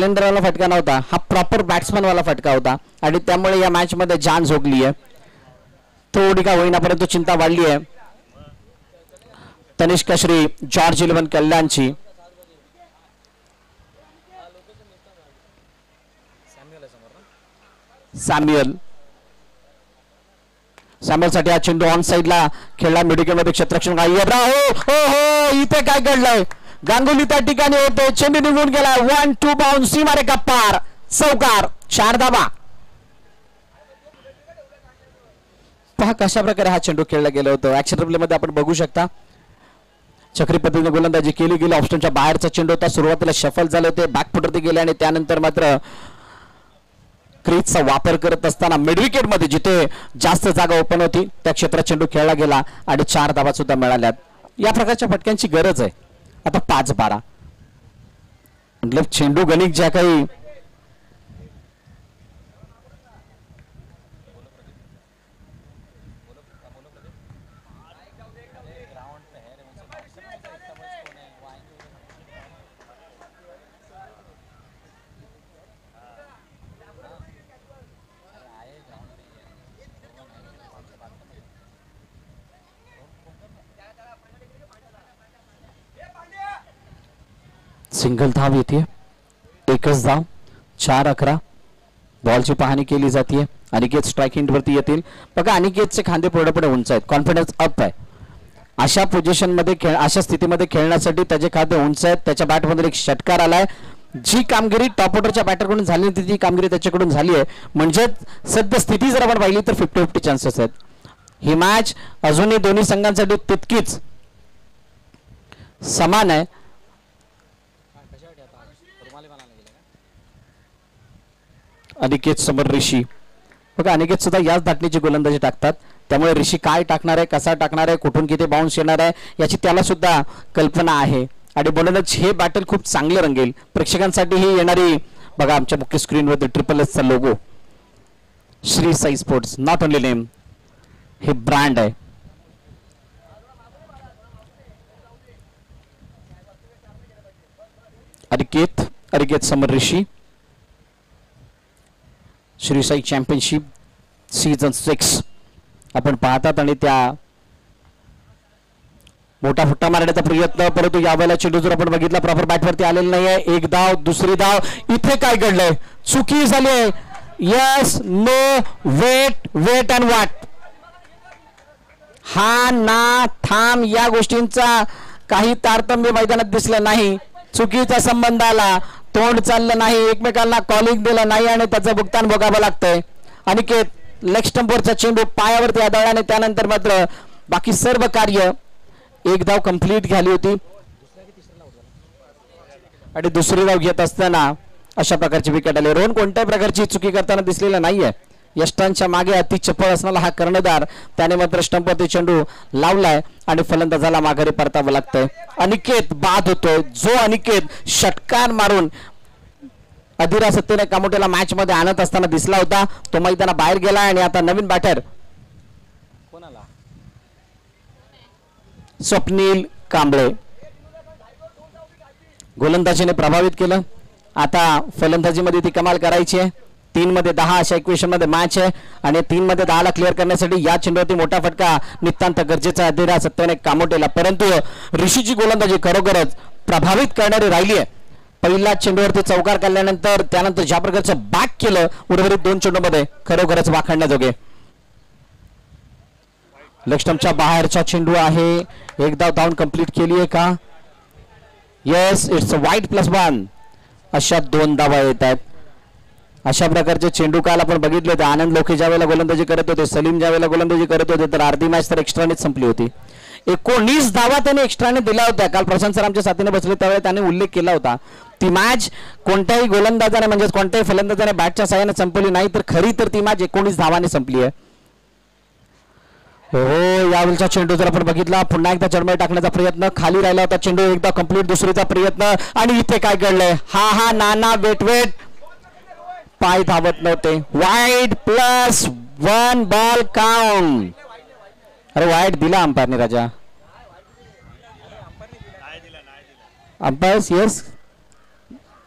Slender वाला फटका नव्हता, हा प्रॉपर बॅट्समन वाला फटका होता आणि त्यामुळे या मॅच मध्ये जान झोकली आहे. थोडी का होईना परंतु चिंता वाढली आहे तनिष्का श्री जॉर्ज 11 कल्याणची. सॅम्युअलसाठी हा चेंडू ऑन साइडला खेळला, मिडविकेट मध्ये क्षेत्ररक्षण इथे काय घडलंय, गांगुली त्या ठिकाणी होते, चेंडू निघून गेला, 1-2 बाउंस, सीमारेखा पार, चौकार, 4 धावा. पहा कशा प्रकारे हा चेंडू खेळला गेला होता. ऍक्शन रिप्ले मध्ये आपण बघू शकता चक्री पद्धतीने गोलंदाजी केली गेली. ऑप्शनच्या बाहेरचा चेंडू होता, सुरुवातीला शफल झाले होते, बॅकफुटरती गेले आणि त्यानंतर मात्र क्रीजचा वापर करत असताना मिडविकेट मध्ये जिथे जास्त जागा ओपन होती त्या क्षेत्रात चेंडू खेळला गेला आणि 4 धावा सुद्धा मिळाल्यात. या प्रकारच्या फटक्यांची गरज आहे. आता 5-12 मतलब चेंडू गणिक ज्या काही सिंगल धाव येते, एकच धाव, 4-11. बॉलची पाहणी केली जाते. अनिकेत स्ट्राइकिंग वरती येतील. बघा अनिकेतचे खांदे पूर्णपणे उंच आहेत, कॉन्फिडन्स अप आहे. अशा पोझिशन मध्ये अशा स्थितीमध्ये खेळण्यासाठी त्याचे खांदे उंच आहेत. त्याच्या बॅटमध्ये एक षटकार आलाय. जी कामगिरी टॉप ऑर्डरच्या बॅटरकडून झाली होती ती कामगिरी त्याच्याकडून झाली आहे. म्हणजे सध्या स्थिती जर आपण पाहिली तर 50-50 चान्सेस आहेत. ही मॅच अजूनही दोन्ही संघांसाठी तितकीच समान आहे. अनिकेत समोर ऋषी. बघा अनिकेत सुद्धा याच धाटणीची गोलंदाजी टाकतात, त्यामुळे ऋषी काय टाकणार आहे, कसा टाकणार आहे, कुठून किती बाउन्स येणार आहे याची त्याला सुद्धा कल्पना आहे. आणि म्हणूनच हे बॅटल खूप चांगले रंगेल. प्रेक्षकांसाठी ही येणारी बघा आमच्या मुख्य स्क्रीनवरती SSS चा logo, Shri Sai sports, not only name, हे ब्रँड आहे. अनिकेत समोर ऋषी. श्री साई चॅम्पियनशिप सीझन 6 आपण पाहतात आणि त्या मोठा फुट्टा मारण्याचा प्रयत्न, परंतु यावेळेला चेंडू जर आपण बघितला प्रॉपर बॅटवरती आलेला नाहीये. एक धाव, दुसरी धाव. इथे काय घडलंय, चुकी झाली आहे. Yes, no, wait and what. हा ना थांब या गोष्टींचा काही तारतम्य मैदानात दिसलं नाही. चुकीचा संबंध आला, तोंड चाललं नाही, एकमेकांना कॉलिंग दिलं नाही आणि त्याचं भुगतान भोगावं लागतंय. अनिकेत लेग स्टंपवरचा चेंडू पायावरती आदळल्याने त्यानंतर मात्र बाकी सर्व कार्य, एक धाव कंप्लीट झाली होती आणि दुसरी धाव घेत असताना अशा प्रकारची विकेट आली. रोहन कोणत्याही प्रकारची चुकी करताना दिसलेला नाहीये. यष्टांच्या मागे अति चपळ असणारा हा कर्णधार, त्याने मात्र स्टंपवरती चेंडू लावलाय आणि फलंदाजाला माघारी परतावं लागतंय. अनिकेत बाद होतोय. जो अनिकेत षटकार मारून अधिरासत्तेने कामोटेला मॅच मध्ये आणत असताना दिसला होता तो मैदाना बाहेर गेला आणि आता नवीन बॅटर कोणाला, स्वप्नील कांबळे गोलंदाजीने प्रभावित केलं. आता फलंदाजीमध्ये ती कमाल करायची आहे. 3 मध्ये 10 अशा इक्वेशन मध्ये मॅच आहे आणि 3 मध्ये 10 ला क्लिअर करण्यासाठी या चेंडूवरती मोठा फटका नितांत गरजेचा आहे सत्याने कामोटेला. परंतु ऋषीची गोलंदाजी खरोखरच प्रभावित करणारी राहिली आहे. पहिला चेंडूवरती चौकार काढल्यानंतर त्यानंतर ज्या प्रकारचं बॅक केलं उर्वरित 2 चेंडूमध्ये खरोखरच वाखाणण्याजोगे. लेग स्टंपच्या बाहेरचा चेंडू आहे. एक धाव धावून कंप्लीट केली आहे का? Yes, it's a wide +1. अशा 2 धावा येत आहेत. अशा प्रकारचे चेंडू काल आपण बघितले होते. आनंद लोके ज्या वेळेला गोलंदाजी करत होते, सलीम ज्या वेळेला गोलंदाजी करत होते, तर अर्धी मॅच तर एक्स्ट्रानेच संपली होती. 19 धावा त्याने एक्स्ट्राने दिल्या होत्या. काल प्रशांत सर आमच्या साथीने बसले त्यावेळेला त्याने उल्लेख केला होता. ती मॅच कोणत्याही गोलंदाजाने म्हणजे कोणत्याही फलंदाजाने बॅटच्या साहाय्याने संपली नाही, तर खरी तर ती मॅच 19 धावांनी संपली आहे. हो, यावेळचा चेंडू जर आपण बघितला पुन्हा एकदा चढमळ टाकण्याचा प्रयत्न, खाली राहिला होता चेंडू, एकदा कंप्लीट दुसरीचा प्रयत्न आणि इथे काय घडलंय, हा नाना वेट पाय धावत नव्हते. Wide +1 ball count. अरे वाईड दिला अंपायरने राजा. अंपायर्स येस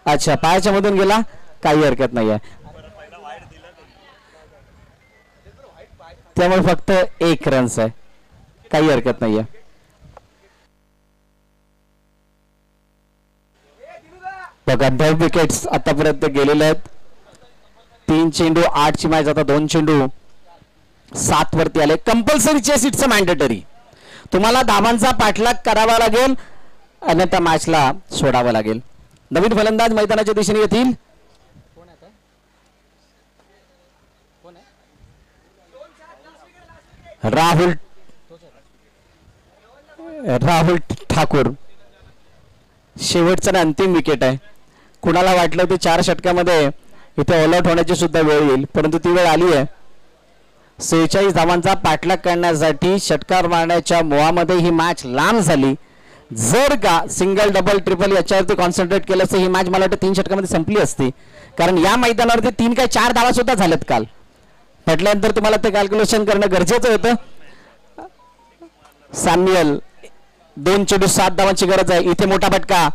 अच्छा, पायाच्या मधून गेला, काही हरकत नाही आहे, त्यामुळे फक्त 1 रन्स आहे, काही हरकत नाही आहे. बघा 9 विकेट्स आतापर्यंत गेलेले आहेत. 3 चेंडू 8 ची मॅच, आता 2 चेंडू 7 वरती आले. Compulsory chess, it's a mandatory. तुम्हाला धावांचा पाठलाग करावा लागेल आणि त्या मॅचला सोडावं लागेल. नवीन फलंदाज मैदानाच्या दिशेने येतील. राहुल ठाकूर, शेवटचा आणि अंतिम विकेट आहे. कुणाला वाटलं ते 4 षटकामध्ये इथे ऑल आउट होण्याची सुद्धा वेळ येईल, परंतु ती वेळ आली आहे. 46 धावांचा पाठलाग करण्यासाठी षटकार मारण्याच्या मोहामध्ये ही मॅच लांब झाली. जर का सिंगल डबल ट्रिपल याच्यावरती कॉन्सन्ट्रेट केलं असतं ही मॅच मला वाटतं 3 षटकामध्ये संपली असती, कारण या मैदानावरती 3 काय 4 धावा सुद्धा झाल्यात काल. म्हटल्यानंतर तुम्हाला ते कॅल्क्युलेशन करणं गरजेचं होतं. सॅम्युअल 2 चेंडू 7 धावांची गरज आहे. इथे मोठा फटका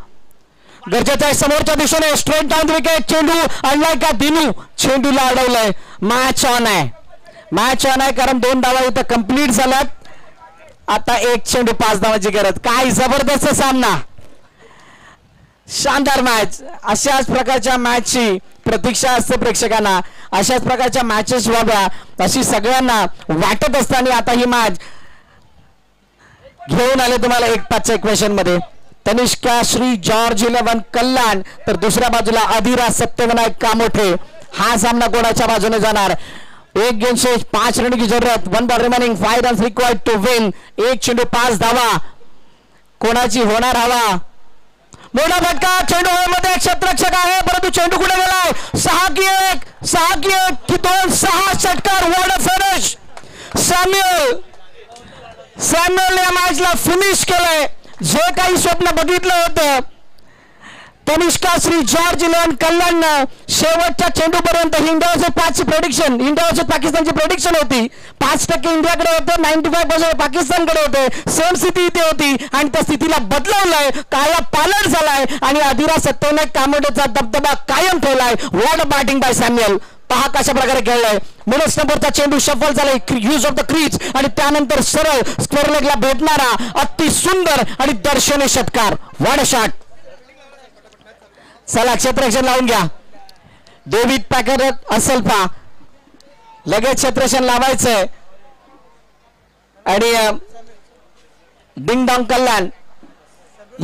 गरजेचा आहे समोरच्या दिशेने. Straight down wicket. चेंडू आणलाय का दिनू, चेंडूला अडवलंय. मॅच ऑन आहे, मॅच ऑन आहे, कारण 2 धावा इथं कंप्लीट झाल्यात. आता 1 चेंडू 5 धावांची गरज. काय जबरदस्त सामना, शानदार मॅच. अशाच प्रकारच्या मॅचची प्रतीक्षा असते प्रेक्षकांना, अशाच प्रकारच्या मॅचेस व्हाव्या अशी सगळ्यांना वाटत असताना आता ही मॅच घेऊन आले तुम्हाला 1-5च्या इक्वेशन मध्ये. तनिष्का श्री जॉर्ज 11 कल्याण, तर दुसऱ्या बाजूला अधिरा सत्यविनायक कामोठे. हा सामना कोणाच्या बाजूने जाणार? 1 गेंद से 5 रन की जरूरत. 1 ball remaining, 5 runs required to win. 1 चेंडू 5 धावा, कोणाची होणार हवा? मोठा फटका, चेंडू हवेमध्ये, क्षेत्ररक्षक आहे परंतु चेंडू कुठे गेलाय? 6 की 1 की 2, 6 षटकार. What a finish. सॅम्युअल या मॅचला फिनिश केलंय. जे काही स्वप्न बघितलं होतं तनिष्का श्री जॉर्ज 11 कल्याण शेवटच्या चेंडूपर्यंत इंडिया वर्सेस 5ची प्रेडिक्शन, इंडिया वर्सेस पाकिस्तानची प्रेडिक्शन होती. 5% इंडियाकडे होते, 95% पाकिस्तानकडे होते. सेम स्थिती इथे होती आणि त्या स्थितीला बदलवलंय, काया पालट झालाय आणि अधिरा सत्यविनायक कामोठेचा दबदबा कायम ठेवलाय. What a batting by Samuel. पहा कशा प्रकारे खेळलाय. मिडल्स नंबरचा चेंडू शफल झालाय, यूज ऑफ द क्रीज आणि त्यानंतर सरळ स्क्वेअर लेगला भेटणारा अति सुंदर आणि दर्शनीय षटकार. What a shot. चला क्षेत्ररक्षण लावून घ्या. डेव्हिड पॅकर असेल पा, लगेच क्षेत्ररक्षण लावायचंय. आणि डिंग डॉंग कल्याण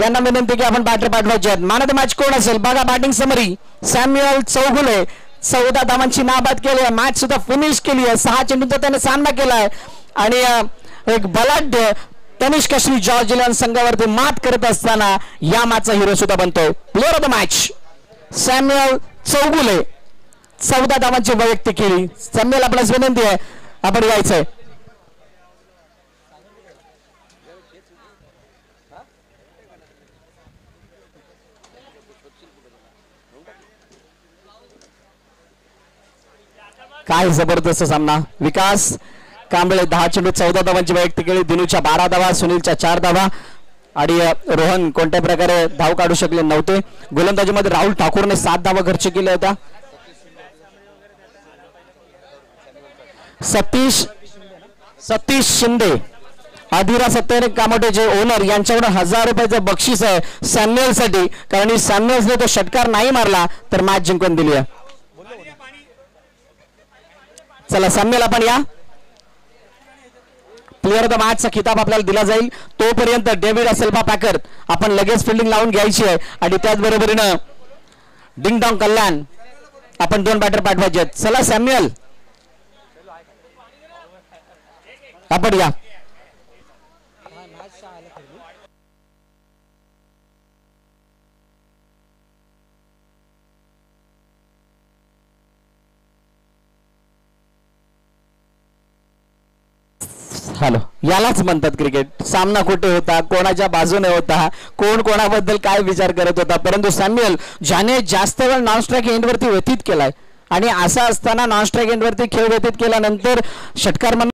यांना विनंती की आपण बॅटर पाठवायचे आहेत. मॅन ऑफ द मॅच कोण असेल बघा. बॅटिंग समरी सॅम्युअल चौगुले 14 धावांची नाबाद केली आहे. मॅच सुद्धा फिनिश केली आहे. 6 चेंडूंचा त्याने सामना केलाय आणि एक बलाढ्य तनिष्का श्री जॉर्ज 11 संघावरती मात करत असताना या मॅचचा हिरो सुद्धा बनतोय. Player of the match Samuel Chougule 14 धावांची वैयक्तिक केली. सॅम्युअल आपल्यास विनंती आहे आपण यायचंय. काय जबरदस्त सामना. विकास कांबळे 10 चेंडू 14 धावांची वैयक्तिक केली. दिनूच्या 12 धावा, सुनीलच्या 4 धावा आणि रोहन कोणत्या प्रकारे धाव काढू शकले नव्हते. गोलंदाजीमध्ये राहुल ठाकूरने 7 धावा खर्च केल्या होत्या. सतीश शिंदे अधिरा सत्यविनायक कामोठेचे ओनर यांच्याकडे 1000 रुपयाचं बक्षीस आहे सॅम्युअल साठी, कारण सॅम्युअल्सने तो षटकार नाही मारला तर मॅच जिंकून दिली आहे. चला सॅम्युअल आपण या. प्लेअर ऑफ द मॅचचा खिताब आपल्याला दिला जाईल. तोपर्यंत डेव्हिड असेल्फा पॅकर आपण लगेच फिल्डिंग लावून घ्यायची आहे आणि त्याचबरोबरीनं डिंग डॉंग कल्याण आपण 2 बॅटर पाठवायचे आहेत. चला सॅम्युअल आपण या. हॅलो, यालाच म्हणतात क्रिकेट. सामना कुठे होता, कोणाच्या बाजूने होता, कोण कोणाबद्दल काय विचार करत होता, परंतु सॅम्युअल ज्याने जास्त वेळ नॉन स्ट्राईक एंडवरती व्यतीत केलाय आणि असं असताना नॉन स्ट्राईक एंडवरती खेळ व्यतीत केल्यानंतर षटकार